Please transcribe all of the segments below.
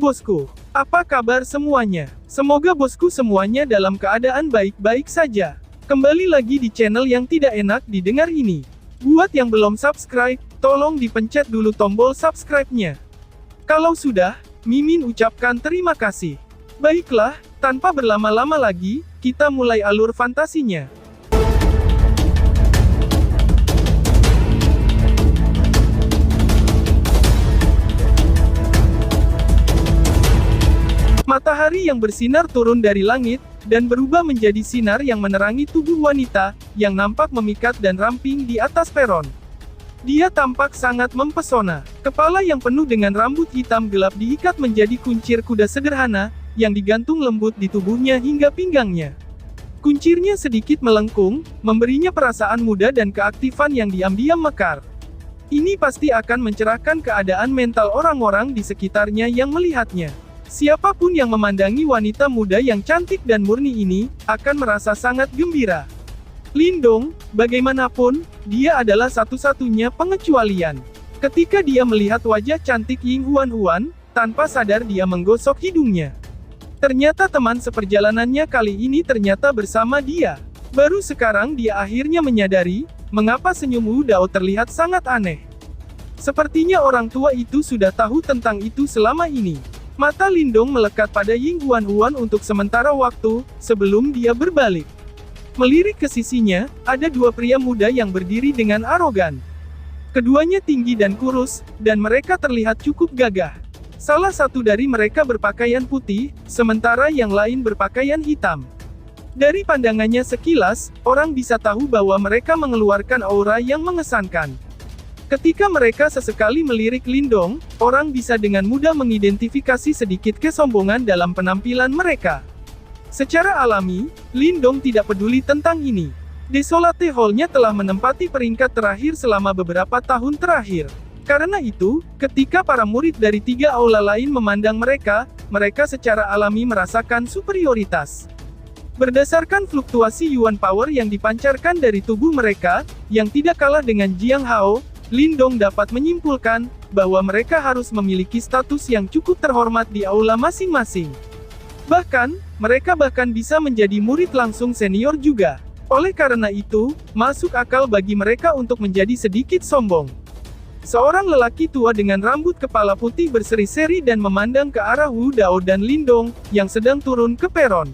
bosku. Apa kabar semuanya? Semoga bosku semuanya dalam keadaan baik-baik saja. Kembali lagi di channel yang tidak enak didengar ini. Buat yang belum subscribe, tolong dipencet dulu tombol subscribe-nya. Kalau sudah, Mimin ucapkan terima kasih. Baiklah, tanpa berlama-lama lagi, kita mulai alur fantasinya. Matahari yang bersinar turun dari langit, dan berubah menjadi sinar yang menerangi tubuh wanita, yang nampak memikat dan ramping di atas peron. Dia tampak sangat mempesona. Kepala yang penuh dengan rambut hitam gelap diikat menjadi kuncir kuda sederhana, yang digantung lembut di tubuhnya hingga pinggangnya. Kuncirnya sedikit melengkung, memberinya perasaan muda dan keaktifan yang diam-diam mekar. Ini pasti akan mencerahkan keadaan mental orang-orang di sekitarnya yang melihatnya. Siapapun yang memandangi wanita muda yang cantik dan murni ini, akan merasa sangat gembira. Lindong, bagaimanapun, dia adalah satu-satunya pengecualian. Ketika dia melihat wajah cantik Ying Huan, tanpa sadar dia menggosok hidungnya. Ternyata teman seperjalanannya kali ini ternyata bersama dia. Baru sekarang dia akhirnya menyadari, mengapa senyum Wu Dao terlihat sangat aneh. Sepertinya orang tua itu sudah tahu tentang itu selama ini. Mata Lindong melekat pada Ying Huan untuk sementara waktu, sebelum dia berbalik. Melirik ke sisinya, ada dua pria muda yang berdiri dengan arogan. Keduanya tinggi dan kurus, dan mereka terlihat cukup gagah. Salah satu dari mereka berpakaian putih, sementara yang lain berpakaian hitam. Dari pandangannya sekilas, orang bisa tahu bahwa mereka mengeluarkan aura yang mengesankan. Ketika mereka sesekali melirik Lindong, orang bisa dengan mudah mengidentifikasi sedikit kesombongan dalam penampilan mereka. Secara alami, Lindong tidak peduli tentang ini. Desolate Hall-nya telah menempati peringkat terakhir selama beberapa tahun terakhir. Karena itu, ketika para murid dari 3 aula lain memandang mereka, mereka secara alami merasakan superioritas. Berdasarkan fluktuasi Yuan Power yang dipancarkan dari tubuh mereka, yang tidak kalah dengan Jiang Hao, Lindong dapat menyimpulkan, bahwa mereka harus memiliki status yang cukup terhormat di aula masing-masing. Bahkan, mereka bahkan bisa menjadi murid langsung senior juga. Oleh karena itu, masuk akal bagi mereka untuk menjadi sedikit sombong. Seorang lelaki tua dengan rambut kepala putih berseri-seri dan memandang ke arah Wu Dao dan Lindong, yang sedang turun ke peron.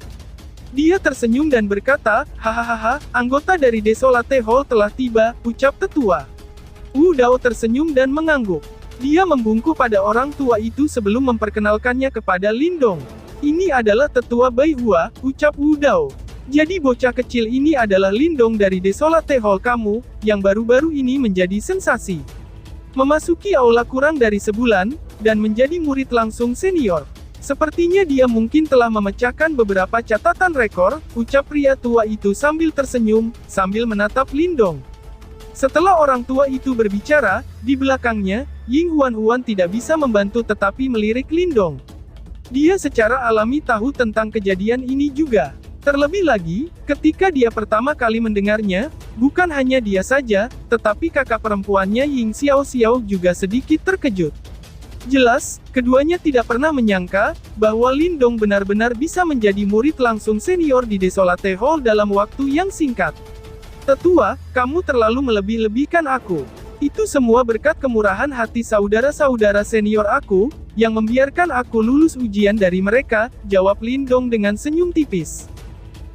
Dia tersenyum dan berkata, "Hahaha, anggota dari Desolate Hall telah tiba," ucap tetua. Wu Dao tersenyum dan mengangguk. Dia membungkuk pada orang tua itu sebelum memperkenalkannya kepada Lindong. "Ini adalah tetua Bai Hua," ucap Wu Dao. "Jadi bocah kecil ini adalah Lindong dari Desolate Hall kamu, yang baru-baru ini menjadi sensasi. Memasuki aula kurang dari sebulan, dan menjadi murid langsung senior. Sepertinya dia mungkin telah memecahkan beberapa catatan rekor," ucap pria tua itu sambil tersenyum, sambil menatap Lindong. Setelah orang tua itu berbicara, di belakangnya, Ying Huan tidak bisa membantu tetapi melirik Lindong. Dia secara alami tahu tentang kejadian ini juga. Terlebih lagi, ketika dia pertama kali mendengarnya, bukan hanya dia saja, tetapi kakak perempuannya Ying Xiao juga sedikit terkejut. Jelas, keduanya tidak pernah menyangka, bahwa Lindong benar-benar bisa menjadi murid langsung senior di Desolate Hall dalam waktu yang singkat. "Tetua, kamu terlalu melebih-lebihkan aku. Itu semua berkat kemurahan hati saudara-saudara senior aku, yang membiarkan aku lulus ujian dari mereka," jawab Lindong dengan senyum tipis.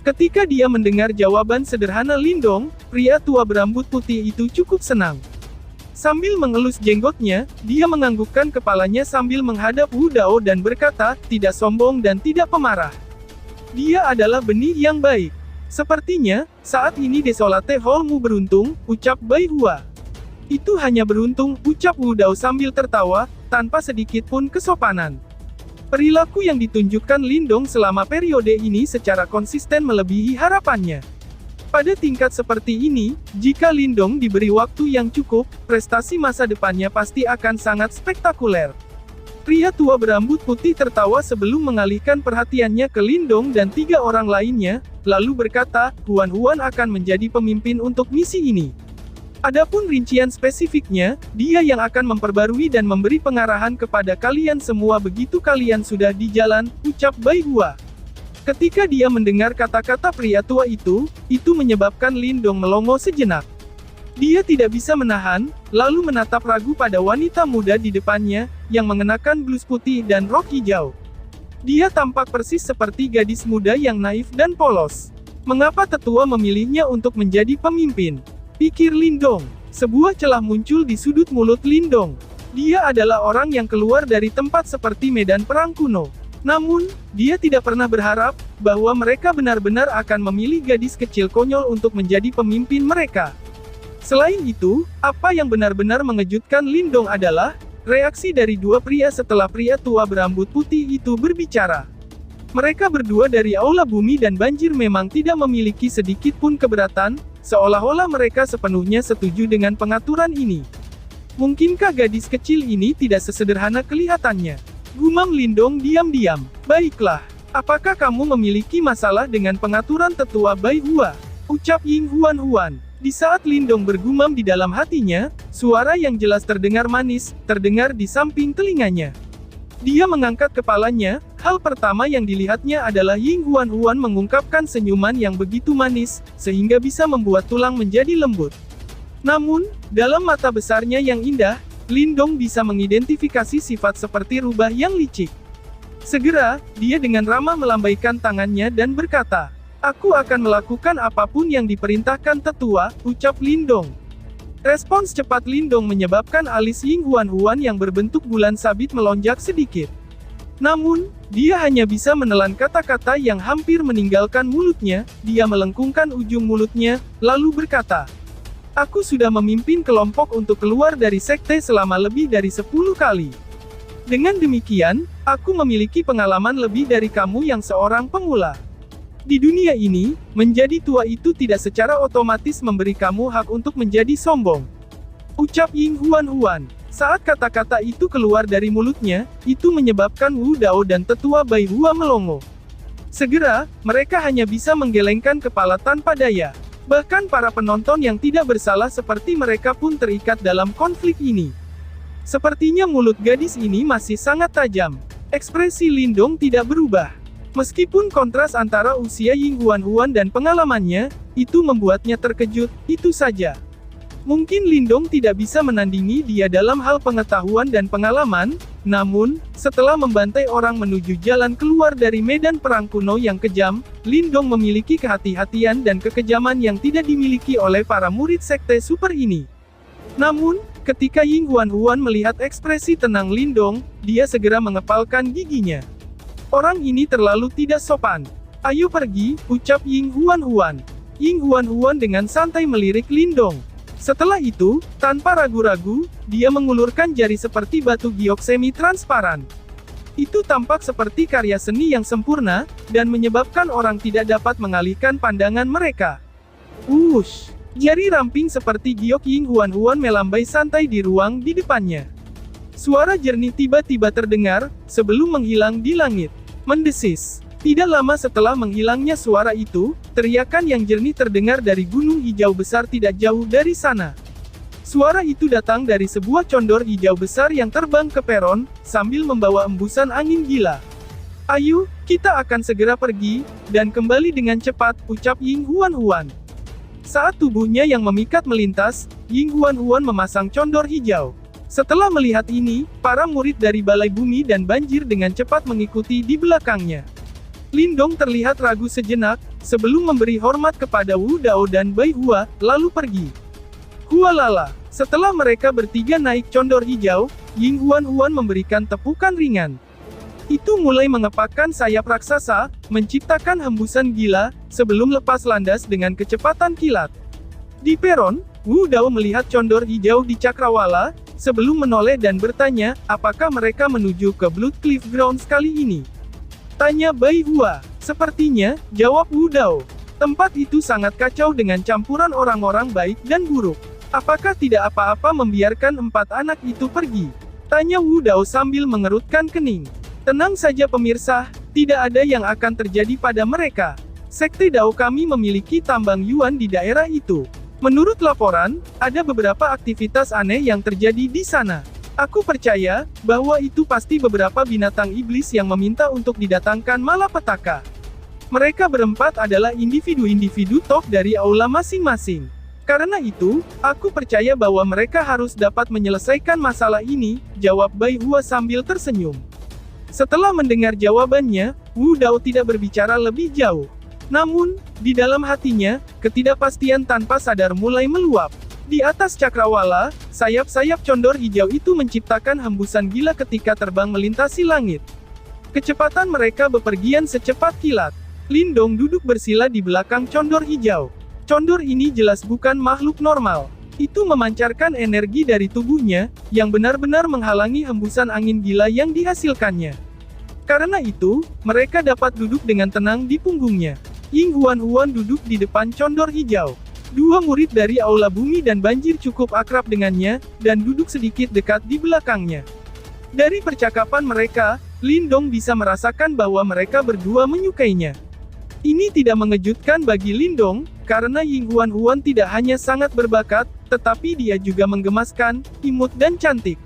Ketika dia mendengar jawaban sederhana Lindong, pria tua berambut putih itu cukup senang. Sambil mengelus jenggotnya, dia menganggukkan kepalanya sambil menghadap Wu Dao dan berkata, tidak sombong dan tidak pemarah. "Dia adalah benih yang baik. Sepertinya, saat ini Desolate Hall-mu beruntung," ucap Bai Hua. "Itu hanya beruntung," ucap Wu Dao sambil tertawa, tanpa sedikit pun kesopanan. Perilaku yang ditunjukkan Lindong selama periode ini secara konsisten melebihi harapannya. Pada tingkat seperti ini, jika Lindong diberi waktu yang cukup, prestasi masa depannya pasti akan sangat spektakuler. Pria tua berambut putih tertawa sebelum mengalihkan perhatiannya ke Lindong dan 3 orang lainnya, lalu berkata, Huan akan menjadi pemimpin untuk misi ini. Adapun rincian spesifiknya, dia yang akan memperbarui dan memberi pengarahan kepada kalian semua begitu kalian sudah di jalan, ucap Bai Hua. Ketika dia mendengar kata-kata pria tua itu menyebabkan Lindong melongo sejenak. Dia tidak bisa menahan, lalu menatap ragu pada wanita muda di depannya, yang mengenakan blus putih dan rok hijau. Dia tampak persis seperti gadis muda yang naif dan polos. Mengapa tetua memilihnya untuk menjadi pemimpin? Pikir Lindong. Sebuah celah muncul di sudut mulut Lindong. Dia adalah orang yang keluar dari tempat seperti medan perang kuno. Namun, dia tidak pernah berharap bahwa mereka benar-benar akan memilih gadis kecil konyol untuk menjadi pemimpin mereka. Selain itu, apa yang benar-benar mengejutkan Lindong adalah reaksi dari dua pria setelah pria tua berambut putih itu berbicara. Mereka berdua dari Aula Bumi dan Banjir memang tidak memiliki sedikit pun keberatan, seolah-olah mereka sepenuhnya setuju dengan pengaturan ini. Mungkinkah gadis kecil ini tidak sesederhana kelihatannya? Gumam Lindong diam-diam. Baiklah, apakah kamu memiliki masalah dengan pengaturan tetua Bai Hua? Ucap Ying Huan. Di saat Lindong bergumam di dalam hatinya, suara yang jelas terdengar manis, terdengar di samping telinganya. Dia mengangkat kepalanya, hal pertama yang dilihatnya adalah Ying Huan mengungkapkan senyuman yang begitu manis, sehingga bisa membuat tulang menjadi lembut. Namun, dalam mata besarnya yang indah, Lindong bisa mengidentifikasi sifat seperti rubah yang licik. Segera, dia dengan ramah melambaikan tangannya dan berkata, "Aku akan melakukan apapun yang diperintahkan tetua," ucap Lindong. Respons cepat Lindong menyebabkan alis Ying Huan yang berbentuk bulan sabit melonjak sedikit. Namun, dia hanya bisa menelan kata-kata yang hampir meninggalkan mulutnya. Dia melengkungkan ujung mulutnya, lalu berkata, "Aku sudah memimpin kelompok untuk keluar dari sekte selama lebih dari 10 kali. Dengan demikian, aku memiliki pengalaman lebih dari kamu yang seorang pemula. Di dunia ini, menjadi tua itu tidak secara otomatis memberi kamu hak untuk menjadi sombong," ucap Ying Huan. Saat kata-kata itu keluar dari mulutnya, itu menyebabkan Wu Dao dan tetua Bai Hua melongo. Segera, mereka hanya bisa menggelengkan kepala tanpa daya. Bahkan para penonton yang tidak bersalah seperti mereka pun terikat dalam konflik ini. Sepertinya mulut gadis ini masih sangat tajam. Ekspresi Lindong tidak berubah. Meskipun kontras antara usia Ying Huan dan pengalamannya, itu membuatnya terkejut, itu saja. Mungkin Lindong tidak bisa menandingi dia dalam hal pengetahuan dan pengalaman, namun, setelah membantai orang menuju jalan keluar dari medan perang kuno yang kejam, Lindong memiliki kehati-hatian dan kekejaman yang tidak dimiliki oleh para murid sekte super ini. Namun, ketika Ying Huan melihat ekspresi tenang Lindong, dia segera mengepalkan giginya. "Orang ini terlalu tidak sopan. Ayo pergi," ucap Ying Huan. Ying Huan dengan santai melirik Lindong. Setelah itu, tanpa ragu-ragu, dia mengulurkan jari seperti batu giok semi-transparan. Itu tampak seperti karya seni yang sempurna, dan menyebabkan orang tidak dapat mengalihkan pandangan mereka. Wush! Jari ramping seperti giok Ying Huan melambai santai di ruang di depannya. Suara jernih tiba-tiba terdengar, sebelum menghilang di langit. Mendesis. Tidak lama setelah menghilangnya suara itu, teriakan yang jernih terdengar dari gunung hijau besar tidak jauh dari sana. Suara itu datang dari sebuah condor hijau besar yang terbang ke peron, sambil membawa embusan angin gila. "Ayo, kita akan segera pergi, dan kembali dengan cepat," ucap Ying Huan. Saat tubuhnya yang memikat melintas, Ying Huan memasang condor hijau. Setelah melihat ini, para murid dari Balai Bumi dan Banjir dengan cepat mengikuti di belakangnya. Lindong terlihat ragu sejenak, sebelum memberi hormat kepada Wu Dao dan Bai Hua, lalu pergi. Hualala! Setelah mereka bertiga naik condor hijau, Ying Huan memberikan tepukan ringan. Itu mulai mengepakkan sayap raksasa, menciptakan hembusan gila, sebelum lepas landas dengan kecepatan kilat. Di peron, Wu Dao melihat condor hijau di cakrawala, sebelum menoleh dan bertanya, apakah mereka menuju ke Blood Cliff Grounds kali ini? Tanya Bai Hua. Sepertinya, jawab Wu Dao. Tempat itu sangat kacau dengan campuran orang-orang baik dan buruk. Apakah tidak apa-apa membiarkan 4 anak itu pergi? Tanya Wu Dao sambil mengerutkan kening. Tenang saja pemirsa, tidak ada yang akan terjadi pada mereka. Sekte Dao kami memiliki tambang Yuan di daerah itu. Menurut laporan, ada beberapa aktivitas aneh yang terjadi di sana. Aku percaya bahwa itu pasti beberapa binatang iblis yang meminta untuk didatangkan malapetaka. Mereka berempat adalah individu-individu top dari aula masing-masing. Karena itu, aku percaya bahwa mereka harus dapat menyelesaikan masalah ini, jawab Bai Hua sambil tersenyum. Setelah mendengar jawabannya, Wu Dao tidak berbicara lebih jauh. Namun, di dalam hatinya, ketidakpastian tanpa sadar mulai meluap. Di atas cakrawala, sayap-sayap condor hijau itu menciptakan hembusan gila ketika terbang melintasi langit. Kecepatan mereka bepergian secepat kilat. Lindong duduk bersila di belakang condor hijau. Condor ini jelas bukan makhluk normal. Itu memancarkan energi dari tubuhnya, yang benar-benar menghalangi hembusan angin gila yang dihasilkannya. Karena itu, mereka dapat duduk dengan tenang di punggungnya. Ying Huan-Huan duduk di depan condor hijau. Dua murid dari Aula Bumi dan Banjir cukup akrab dengannya, dan duduk sedikit dekat di belakangnya. Dari percakapan mereka, Lindong bisa merasakan bahwa mereka berdua menyukainya. Ini tidak mengejutkan bagi Lindong, karena Ying Huan-Huan tidak hanya sangat berbakat, tetapi dia juga menggemaskan, imut dan cantik.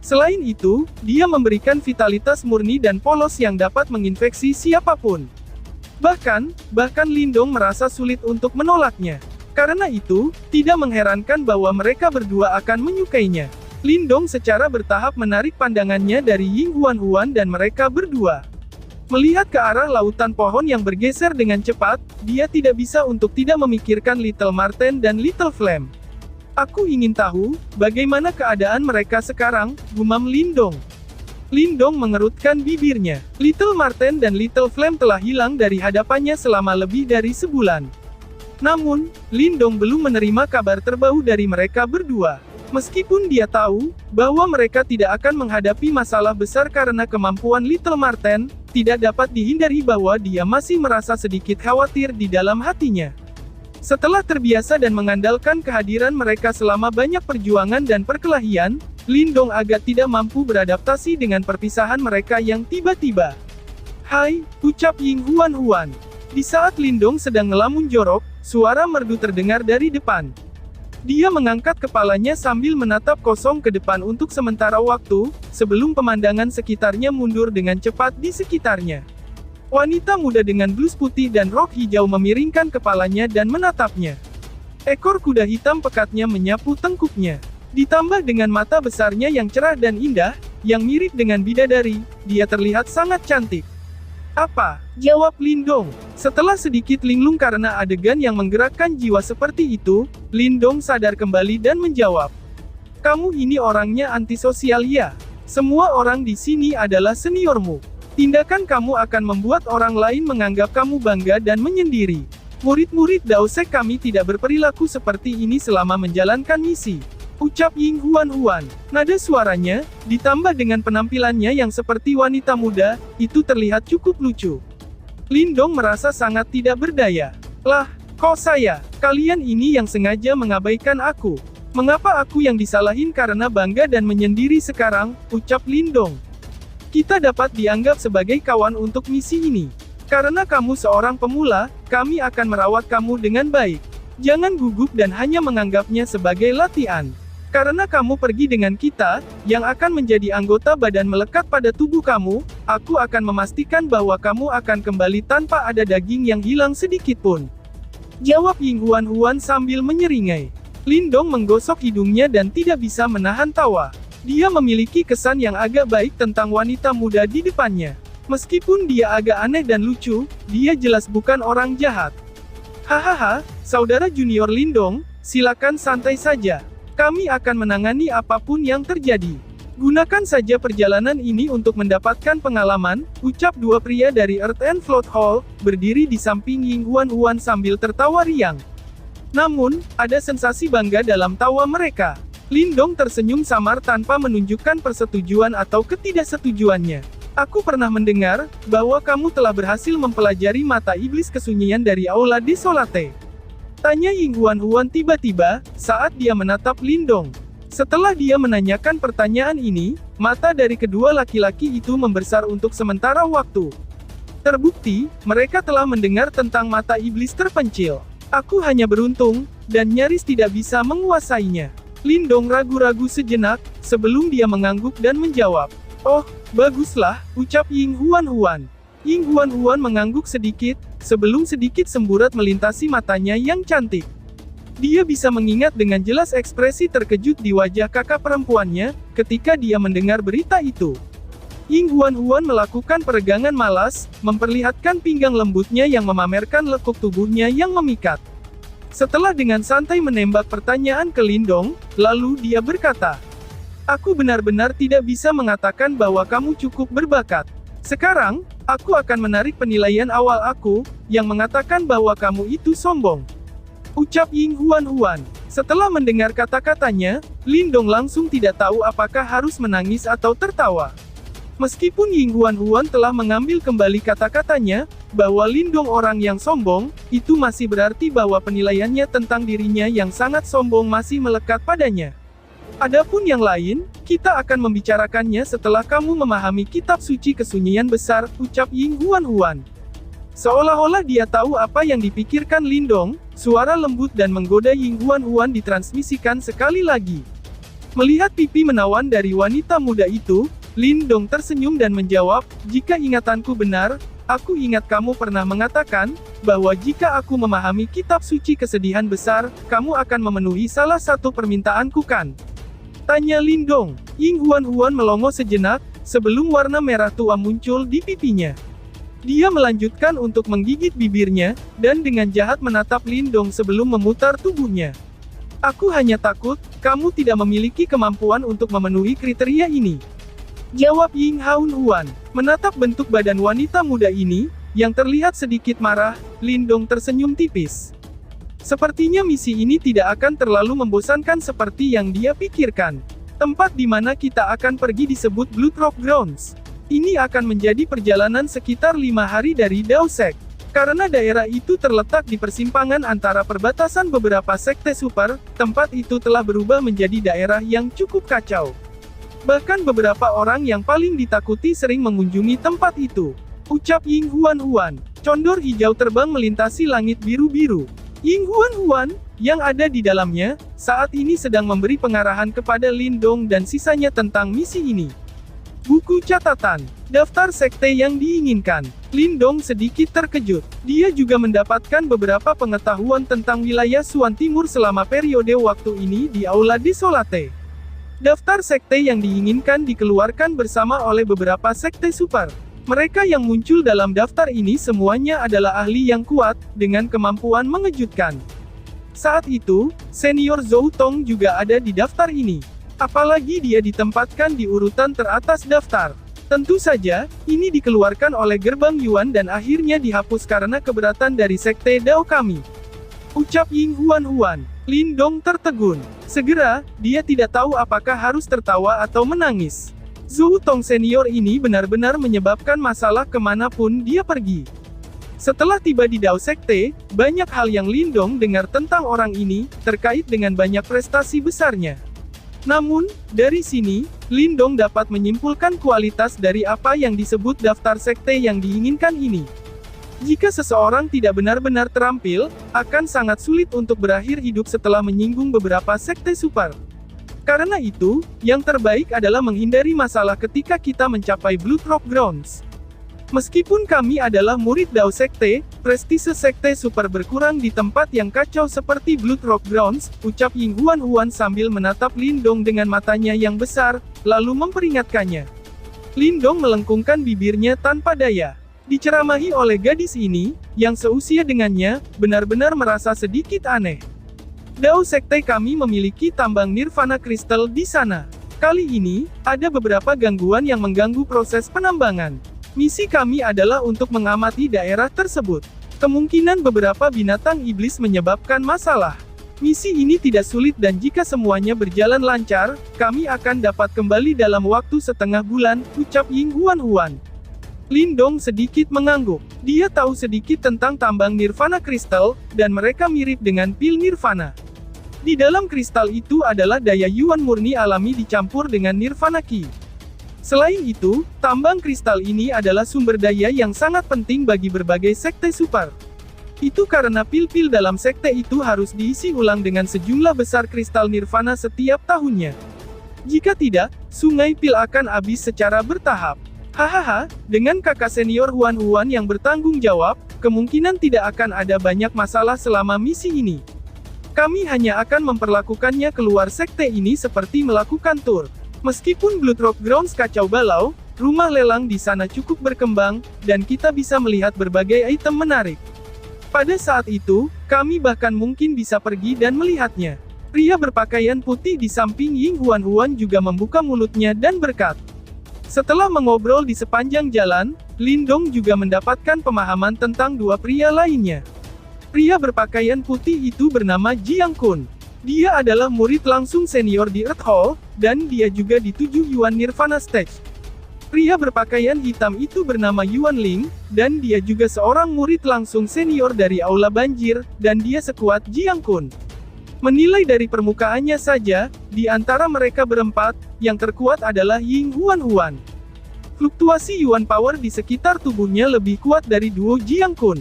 Selain itu, dia memberikan vitalitas murni dan polos yang dapat menginfeksi siapapun. Bahkan Lindong merasa sulit untuk menolaknya. Karena itu, tidak mengherankan bahwa mereka berdua akan menyukainya. Lindong secara bertahap menarik pandangannya dari Ying Huan-Huan dan mereka berdua. Melihat ke arah lautan pohon yang bergeser dengan cepat, dia tidak bisa untuk tidak memikirkan Little Marten dan Little Flame. Aku ingin tahu, bagaimana keadaan mereka sekarang, gumam Lindong. Lindong mengerutkan bibirnya. Little Marten dan Little Flame telah hilang dari hadapannya selama lebih dari sebulan. Namun, Lindong belum menerima kabar terbaru dari mereka berdua. Meskipun dia tahu bahwa mereka tidak akan menghadapi masalah besar karena kemampuan Little Marten, tidak dapat dihindari bahwa dia masih merasa sedikit khawatir di dalam hatinya. Setelah terbiasa dan mengandalkan kehadiran mereka selama banyak perjuangan dan perkelahian, Lindong agak tidak mampu beradaptasi dengan perpisahan mereka yang tiba-tiba. "Hai," ucap Ying Huan-Huan. Di saat Lindong sedang ngelamun jorok, suara merdu terdengar dari depan. Dia mengangkat kepalanya sambil menatap kosong ke depan untuk sementara waktu, sebelum pemandangan sekitarnya mundur dengan cepat di sekitarnya. Wanita muda dengan blus putih dan rok hijau memiringkan kepalanya dan menatapnya. Ekor kuda hitam pekatnya menyapu tengkuknya. Ditambah dengan mata besarnya yang cerah dan indah, yang mirip dengan bidadari, dia terlihat sangat cantik. "Apa?" jawab Lindong. Setelah sedikit linglung karena adegan yang menggerakkan jiwa seperti itu, Lindong sadar kembali dan menjawab. "Kamu ini orangnya antisosial ya? Semua orang di sini adalah seniormu. Tindakan kamu akan membuat orang lain menganggap kamu bangga dan menyendiri. Murid-murid Daosek kami tidak berperilaku seperti ini selama menjalankan misi," ucap Ying Huan-Huan. Nada suaranya, ditambah dengan penampilannya yang seperti wanita muda, itu terlihat cukup lucu. Lindong merasa sangat tidak berdaya. "Lah, kok saya? Kalian ini yang sengaja mengabaikan aku. Mengapa aku yang disalahin karena bangga dan menyendiri sekarang?" ucap Lindong. "Kita dapat dianggap sebagai kawan untuk misi ini. Karena kamu seorang pemula, kami akan merawat kamu dengan baik. Jangan gugup dan hanya menganggapnya sebagai latihan. Karena kamu pergi dengan kita, yang akan menjadi anggota badan melekat pada tubuh kamu, aku akan memastikan bahwa kamu akan kembali tanpa ada daging yang hilang sedikitpun," jawab Ying Huan-Huan sambil menyeringai. Lindong menggosok hidungnya dan tidak bisa menahan tawa. Dia memiliki kesan yang agak baik tentang wanita muda di depannya. Meskipun dia agak aneh dan lucu, dia jelas bukan orang jahat. "Hahaha, saudara junior Lindong, silakan santai saja. Kami akan menangani apapun yang terjadi. Gunakan saja perjalanan ini untuk mendapatkan pengalaman," ucap dua pria dari Earth and Float Hall, berdiri di samping Ying Huan-Huan sambil tertawa riang. Namun, ada sensasi bangga dalam tawa mereka. Lindong tersenyum samar tanpa menunjukkan persetujuan atau ketidaksetujuannya. "Aku pernah mendengar bahwa kamu telah berhasil mempelajari mata iblis kesunyian dari Aula Desolate," tanya Ying Huan-Huan tiba-tiba, saat dia menatap Lindong. Setelah dia menanyakan pertanyaan ini, mata dari kedua laki-laki itu membesar untuk sementara waktu. Terbukti, mereka telah mendengar tentang mata iblis terpencil. "Aku hanya beruntung, dan nyaris tidak bisa menguasainya. Lindong ragu-ragu sejenak, sebelum dia mengangguk dan menjawab. Oh, baguslah, ucap Ying Huan-Huan. Ying Huan-Huan mengangguk sedikit, sebelum sedikit semburat melintasi matanya yang cantik. Dia bisa mengingat dengan jelas ekspresi terkejut di wajah kakak perempuannya, ketika dia mendengar berita itu. Ying Huan-Huan melakukan peregangan malas, memperlihatkan pinggang lembutnya yang memamerkan lekuk tubuhnya yang memikat. Setelah dengan santai menembak pertanyaan ke Lindong, lalu dia berkata, "Aku benar-benar tidak bisa mengatakan bahwa kamu cukup berbakat. Sekarang, aku akan menarik penilaian awal aku, yang mengatakan bahwa kamu itu sombong," ucap Ying Huan-Huan. Setelah mendengar kata-katanya, Lindong langsung tidak tahu apakah harus menangis atau tertawa. Meskipun Ying Huan-Huan telah mengambil kembali kata-katanya, bahwa Lindong orang yang sombong, itu masih berarti bahwa penilaiannya tentang dirinya yang sangat sombong masih melekat padanya. Adapun yang lain, kita akan membicarakannya setelah kamu memahami kitab suci kesunyian besar, ucap Ying Huan-Huan. Seolah-olah dia tahu apa yang dipikirkan Lindong, suara lembut dan menggoda Ying Huan-Huan ditransmisikan sekali lagi. Melihat pipi menawan dari wanita muda itu, Lindong tersenyum dan menjawab, "Jika ingatanku benar, aku ingat kamu pernah mengatakan, bahwa jika aku memahami kitab suci kesedihan besar, kamu akan memenuhi salah satu permintaanku kan?" Tanya Lindong. Ying Huan-Huan melongo sejenak, sebelum warna merah tua muncul di pipinya. Dia melanjutkan untuk menggigit bibirnya, dan dengan jahat menatap Lindong sebelum memutar tubuhnya. "Aku hanya takut, kamu tidak memiliki kemampuan untuk memenuhi kriteria ini," jawab Ying Huan-Huan. Menatap bentuk badan wanita muda ini, yang terlihat sedikit marah, Lindong tersenyum tipis. Sepertinya misi ini tidak akan terlalu membosankan seperti yang dia pikirkan. Tempat di mana kita akan pergi disebut Blood Rock Grounds. Ini akan menjadi perjalanan sekitar 5 hari dari Dao Sek. Karena daerah itu terletak di persimpangan antara perbatasan beberapa sekte super, tempat itu telah berubah menjadi daerah yang cukup kacau. Bahkan beberapa orang yang paling ditakuti sering mengunjungi tempat itu. Ucap Ying Huan-Huan. Condor hijau terbang melintasi langit biru-biru. Ying Huan-Huan, yang ada di dalamnya, saat ini sedang memberi pengarahan kepada Lindong dan sisanya tentang misi ini. Buku catatan. Daftar sekte yang diinginkan. Lindong sedikit terkejut. Dia juga mendapatkan beberapa pengetahuan tentang wilayah Suan Timur selama periode waktu ini di Aula Desolate. Daftar sekte yang diinginkan dikeluarkan bersama oleh beberapa sekte super. Mereka yang muncul dalam daftar ini semuanya adalah ahli yang kuat, dengan kemampuan mengejutkan. Saat itu, senior Zhou Tong juga ada di daftar ini. Apalagi dia ditempatkan di urutan teratas daftar. Tentu saja, ini dikeluarkan oleh gerbang Yuan dan akhirnya dihapus karena keberatan dari sekte Dao kami. Ucap Ying Huan-Huan. Lindong tertegun. Segera, dia tidak tahu apakah harus tertawa atau menangis. Zhou Tong senior ini benar-benar menyebabkan masalah kemanapun dia pergi. Setelah tiba di Dao Sekte, banyak hal yang Lindong dengar tentang orang ini, terkait dengan banyak prestasi besarnya. Namun, dari sini, Lindong dapat menyimpulkan kualitas dari apa yang disebut daftar sekte yang diinginkan ini. Jika seseorang tidak benar-benar terampil, akan sangat sulit untuk berakhir hidup setelah menyinggung beberapa sekte super. Karena itu, yang terbaik adalah menghindari masalah ketika kita mencapai Blood Rock Grounds. Meskipun kami adalah murid Dao Sekte, prestise sekte super berkurang di tempat yang kacau seperti Blood Rock Grounds, ucap Ying Huan-Huan sambil menatap Lindong dengan matanya yang besar, lalu memperingatkannya. Lindong melengkungkan bibirnya tanpa daya. Diceramahi oleh gadis ini, yang seusia dengannya, benar-benar merasa sedikit aneh. Dao Sekte kami memiliki tambang Nirvana Kristal di sana. Kali ini, ada beberapa gangguan yang mengganggu proses penambangan. Misi kami adalah untuk mengamati daerah tersebut. Kemungkinan beberapa binatang iblis menyebabkan masalah. Misi ini tidak sulit dan jika semuanya berjalan lancar, kami akan dapat kembali dalam waktu setengah bulan, ucap Ying Huan-Huan. Lindong sedikit mengangguk. Dia tahu sedikit tentang tambang Nirvana Kristal, dan mereka mirip dengan pil Nirvana. Di dalam kristal itu adalah daya Yuan murni alami dicampur dengan Nirvana Ki. Selain itu, tambang kristal ini adalah sumber daya yang sangat penting bagi berbagai sekte super. Itu karena pil-pil dalam sekte itu harus diisi ulang dengan sejumlah besar kristal nirvana setiap tahunnya. Jika tidak, sungai pil akan habis secara bertahap. Hahaha, dengan kakak senior Huan yang bertanggung jawab, kemungkinan tidak akan ada banyak masalah selama misi ini. Kami hanya akan memperlakukannya keluar sekte ini seperti melakukan tur. Meskipun Blood Rock Grounds kacau balau, rumah lelang di sana cukup berkembang, dan kita bisa melihat berbagai item menarik. Pada saat itu, kami bahkan mungkin bisa pergi dan melihatnya. Pria berpakaian putih di samping Ying Huan juga membuka mulutnya dan berkata. Setelah mengobrol di sepanjang jalan, Lindong juga mendapatkan pemahaman tentang dua pria lainnya. Pria berpakaian putih itu bernama Jiang Kun. Dia adalah murid langsung senior di Earth Hall, dan dia juga di 7 Yuan Nirvana Stage. Pria berpakaian hitam itu bernama Yuan Ling, dan dia juga seorang murid langsung senior dari Aula Banjir, dan dia sekuat Jiang Kun. Menilai dari permukaannya saja, di antara mereka berempat, yang terkuat adalah Ying Huan. Fluktuasi Yuan Power di sekitar tubuhnya lebih kuat dari duo Jiang Kun.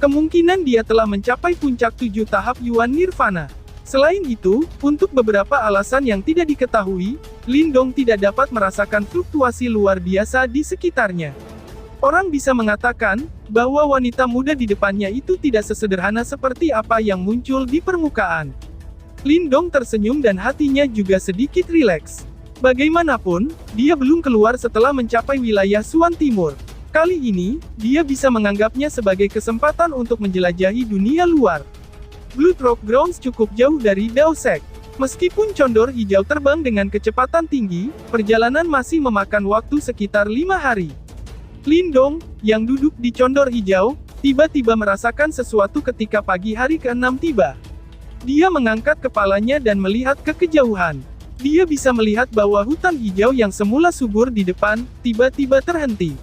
Kemungkinan dia telah mencapai puncak 7 tahap Yuan Nirvana. Selain itu, untuk beberapa alasan yang tidak diketahui, Lindong tidak dapat merasakan fluktuasi luar biasa di sekitarnya. Orang bisa mengatakan, bahwa wanita muda di depannya itu tidak sesederhana seperti apa yang muncul di permukaan. Lindong tersenyum dan hatinya juga sedikit rileks. Bagaimanapun, dia belum keluar setelah mencapai wilayah Suan Timur. Kali ini, dia bisa menganggapnya sebagai kesempatan untuk menjelajahi dunia luar. Blood Rock Grounds cukup jauh dari Dao Sek. Meskipun condor hijau terbang dengan kecepatan tinggi, perjalanan masih memakan waktu sekitar 5 hari. Lindong, yang duduk di condor hijau, tiba-tiba merasakan sesuatu ketika pagi hari ke-6 tiba. Dia mengangkat kepalanya dan melihat ke kejauhan. Dia bisa melihat bahwa hutan hijau yang semula subur di depan, tiba-tiba terhenti.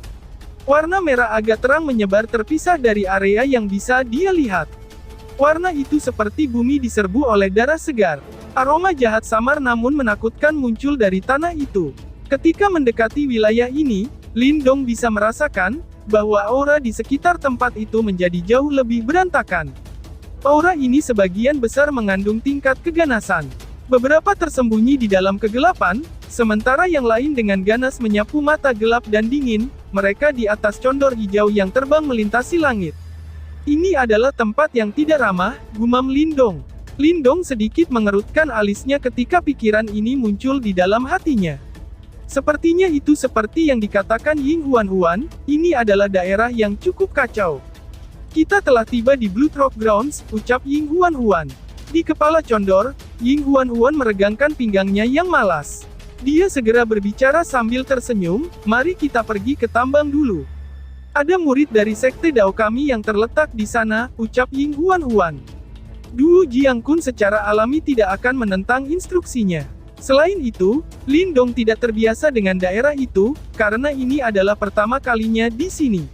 Warna merah agak terang menyebar terpisah dari area yang bisa dia lihat. Warna itu seperti bumi diserbu oleh darah segar. Aroma jahat samar namun menakutkan muncul dari tanah itu. Ketika mendekati wilayah ini, Lindong bisa merasakan bahwa aura di sekitar tempat itu menjadi jauh lebih berantakan. Aura ini sebagian besar mengandung tingkat keganasan. Beberapa tersembunyi di dalam kegelapan, sementara yang lain dengan ganas menyapu mata gelap dan dingin, mereka di atas condor hijau yang terbang melintasi langit. Ini adalah tempat yang tidak ramah, gumam Lindong. Lindong sedikit mengerutkan alisnya ketika pikiran ini muncul di dalam hatinya. Sepertinya itu seperti yang dikatakan Ying Huan, ini adalah daerah yang cukup kacau. Kita telah tiba di Blood Rock Grounds, ucap Ying Huan. Di kepala condor, Ying Huan meregangkan pinggangnya yang malas. Dia segera berbicara sambil tersenyum, mari kita pergi ke tambang dulu. Ada murid dari sekte Dao kami yang terletak di sana, ucap Ying Huan. Duo Jiang Kun secara alami tidak akan menentang instruksinya. Selain itu, Lindong tidak terbiasa dengan daerah itu, karena ini adalah pertama kalinya di sini.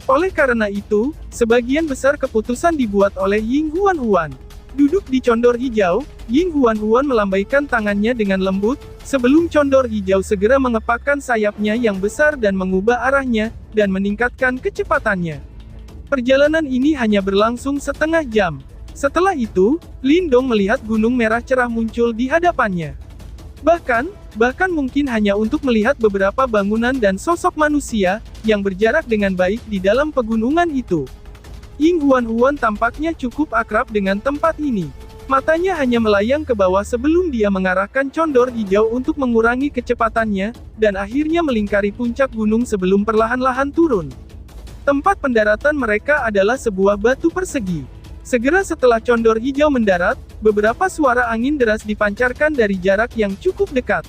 Oleh karena itu, sebagian besar keputusan dibuat oleh Ying Huan. Duduk di condor hijau, Ying Huan melambaikan tangannya dengan lembut, sebelum condor hijau segera mengepakkan sayapnya yang besar dan mengubah arahnya, dan meningkatkan kecepatannya. Perjalanan ini hanya berlangsung setengah jam. Setelah itu, Lindong melihat gunung merah cerah muncul di hadapannya. Bahkan mungkin hanya untuk melihat beberapa bangunan dan sosok manusia, yang berjarak dengan baik di dalam pegunungan itu. Ying Huan tampaknya cukup akrab dengan tempat ini. Matanya hanya melayang ke bawah sebelum dia mengarahkan condor hijau untuk mengurangi kecepatannya, dan akhirnya melingkari puncak gunung sebelum perlahan-lahan turun. Tempat pendaratan mereka adalah sebuah batu persegi. Segera setelah condor hijau mendarat, beberapa suara angin deras dipancarkan dari jarak yang cukup dekat.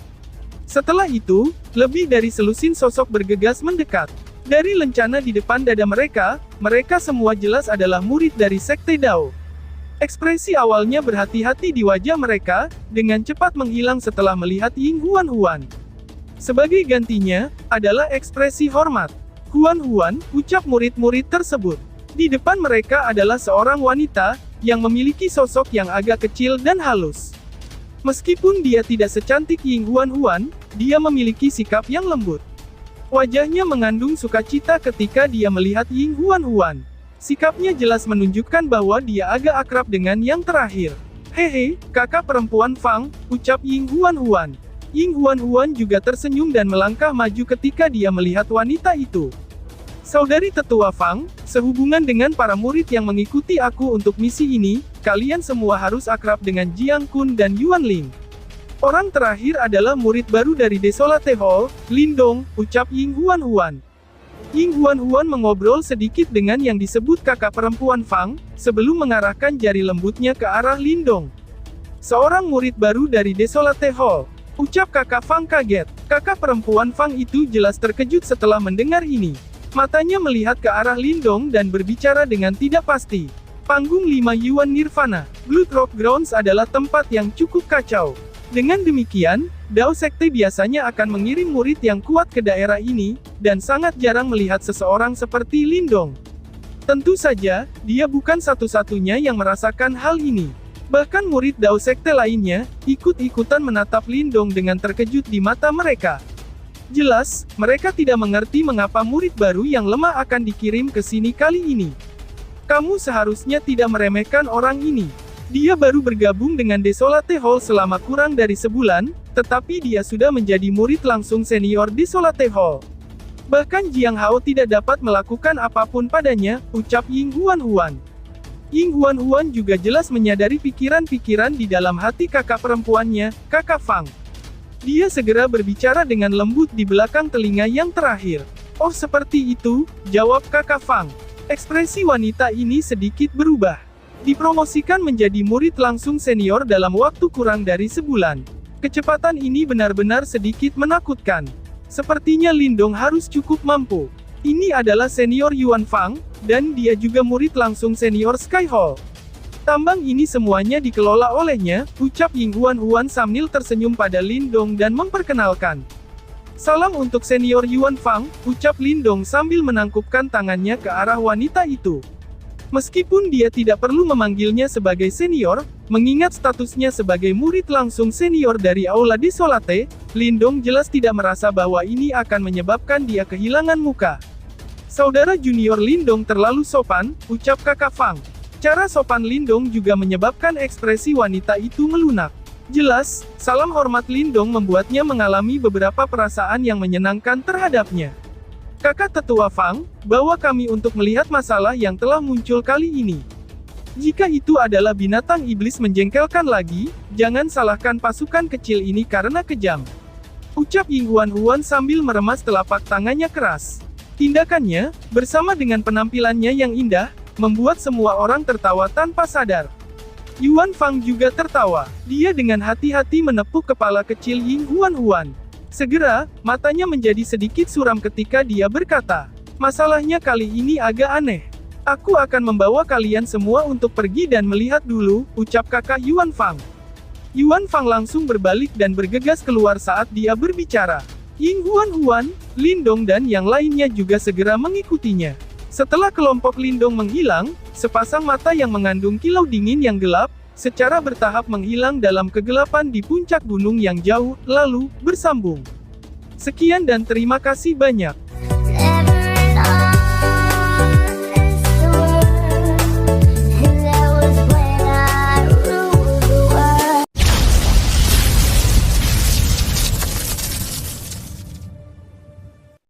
Setelah itu, lebih dari selusin sosok bergegas mendekat. Dari lencana di depan dada mereka semua jelas adalah murid dari Sekte Dao. Ekspresi awalnya berhati-hati di wajah mereka, dengan cepat menghilang setelah melihat Ying Huan. Sebagai gantinya, adalah ekspresi hormat. Huan, ucap murid-murid tersebut. Di depan mereka adalah seorang wanita, yang memiliki sosok yang agak kecil dan halus. Meskipun dia tidak secantik Ying Huan, dia memiliki sikap yang lembut. Wajahnya mengandung sukacita ketika dia melihat Ying Huan. Sikapnya jelas menunjukkan bahwa dia agak akrab dengan yang terakhir. Hehe, kakak perempuan Fang, ucap Ying Huan-Huan. Ying Huan-Huan juga tersenyum dan melangkah maju ketika dia melihat wanita itu. Saudari tetua Fang, sehubungan dengan para murid yang mengikuti aku untuk misi ini, kalian semua harus akrab dengan Jiang Kun dan Yuan Ling. Orang terakhir adalah murid baru dari Desolate Hall, Lindong, ucap Ying Huan-Huan. Ying Huan-Huan mengobrol sedikit dengan yang disebut kakak perempuan Fang, sebelum mengarahkan jari lembutnya ke arah Lindong. Seorang murid baru dari Desolate Hall, ucap kakak Fang kaget. Kakak perempuan Fang itu jelas terkejut setelah mendengar ini. Matanya melihat ke arah Lindong dan berbicara dengan tidak pasti. Panggung 5 Yuan Nirvana, Blood Rock Grounds adalah tempat yang cukup kacau. Dengan demikian, Dao Sekte biasanya akan mengirim murid yang kuat ke daerah ini, dan sangat jarang melihat seseorang seperti Lindong. Tentu saja, dia bukan satu-satunya yang merasakan hal ini. Bahkan murid Dao Sekte lainnya, ikut-ikutan menatap Lindong dengan terkejut di mata mereka. Jelas, mereka tidak mengerti mengapa murid baru yang lemah akan dikirim ke sini kali ini. Kamu seharusnya tidak meremehkan orang ini. Dia baru bergabung dengan Desolate Hall selama kurang dari sebulan, tetapi dia sudah menjadi murid langsung senior Desolate Hall. Bahkan Jiang Hao tidak dapat melakukan apapun padanya, ucap Ying Huan-Huan. Ying Huan-Huan juga jelas menyadari pikiran-pikiran di dalam hati kakak perempuannya, kakak Fang. Dia segera berbicara dengan lembut di belakang telinga yang terakhir. Oh seperti itu, jawab kakak Fang. Ekspresi wanita ini sedikit berubah. Dipromosikan menjadi murid langsung senior dalam waktu kurang dari sebulan. Kecepatan ini benar-benar sedikit menakutkan. Sepertinya Lindong harus cukup mampu. Ini adalah senior Yuan Fang, dan dia juga murid langsung senior Sky Hall. Tambang ini semuanya dikelola olehnya, ucap Ying Huan-Huan sambil tersenyum pada Lindong dan memperkenalkan. Salam untuk senior Yuan Fang, ucap Lindong sambil menangkupkan tangannya ke arah wanita itu. Meskipun dia tidak perlu memanggilnya sebagai senior, mengingat statusnya sebagai murid langsung senior dari Aula Desolate, Lindong jelas tidak merasa bahwa ini akan menyebabkan dia kehilangan muka. Saudara junior Lindong terlalu sopan, ucap kakak Fang. Cara sopan Lindong juga menyebabkan ekspresi wanita itu melunak. Jelas, salam hormat Lindong membuatnya mengalami beberapa perasaan yang menyenangkan terhadapnya. Kakak tetua Fang, bawa kami untuk melihat masalah yang telah muncul kali ini. Jika itu adalah binatang iblis menjengkelkan lagi, jangan salahkan pasukan kecil ini karena kejam. Ucap Ying Huan-Huan sambil meremas telapak tangannya keras. Tindakannya, bersama dengan penampilannya yang indah, membuat semua orang tertawa tanpa sadar. Yuan Fang juga tertawa. Dia dengan hati-hati menepuk kepala kecil Ying Huan-Huan. Segera, matanya menjadi sedikit suram ketika dia berkata, masalahnya kali ini agak aneh. Aku akan membawa kalian semua untuk pergi dan melihat dulu, ucap kakak Yuan Fang. Yuan Fang langsung berbalik dan bergegas keluar saat dia berbicara. Ying Huan-Huan, Lindong dan yang lainnya juga segera mengikutinya. Setelah kelompok Lindong menghilang, sepasang mata yang mengandung kilau dingin yang gelap, secara bertahap menghilang dalam kegelapan di puncak gunung yang jauh, lalu, bersambung. Sekian dan terima kasih banyak.